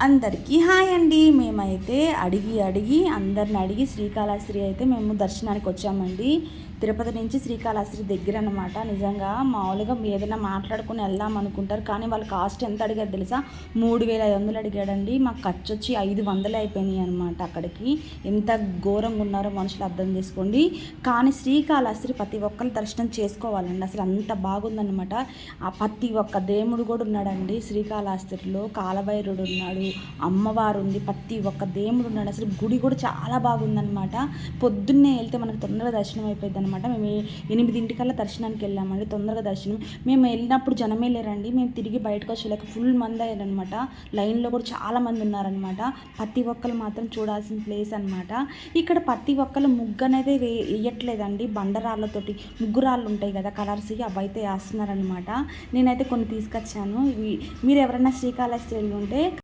అందరికీ హాయ్ అండి. మేమైతే అడిగి అందరిని అడిగి శ్రీకాళహస్తి అయితే మేము దర్శనానికి వచ్చామండి. తిరుపతి నుంచి శ్రీకాళహస్తి దగ్గర అనమాట. నిజంగా మామూలుగా ఏదైనా మాట్లాడుకుని వెళ్దాం అనుకుంటారు, కానీ వాళ్ళు కాస్ట్ ఎంత అడిగారు తెలుసా? 3500 అడిగాడండి. మాకు ఖర్చు వచ్చి 500 అయిపోయినాయి అనమాట. అక్కడికి ఎంత ఘోరంగా ఉన్నారో మనుషులు అర్థం చేసుకోండి. కానీ శ్రీకాళహస్తి ప్రతి ఒక్కరు దర్శనం చేసుకోవాలండి. అసలు అంత బాగుందనమాట. ఆ ప్రతి ఒక్క దేవుడు కూడా ఉన్నాడండి శ్రీకాళహస్తిలో. కాలభైరుడు ఉన్నాడు, అమ్మవారు ఉంది, ప్రతి ఒక్క దేవుడు ఉన్నాడు. అసలు గుడి కూడా చాలా బాగుందనమాట. పొద్దున్నే వెళ్తే మనకు తొందరగా దర్శనం అయిపోయింది అనమాట. మేము 8 దర్శనానికి వెళ్ళామండి. తొందరగా దర్శనం. మేము వెళ్ళినప్పుడు జనమే లేరండి. మేము తిరిగి బయటకు వచ్చేలాక ఫుల్ మంది అయ్యారనమాట. లైన్లో కూడా చాలా మంది ఉన్నారనమాట. ప్రతి ఒక్కరు మాత్రం చూడాల్సిన ప్లేస్ అనమాట. ఇక్కడ ప్రతి ఒక్కరు ముగ్గు అనేది వేయట్లేదండి. బండరాళ్ళతోటి ముగ్గురాళ్ళు ఉంటాయి కదా, కలర్స్, అవి అయితే వేస్తున్నారనమాట. నేనైతే కొన్ని తీసుకొచ్చాను. ఇవి మీరు ఎవరైనా శ్రీకాళహస్తి వెళ్ళి ఉంటే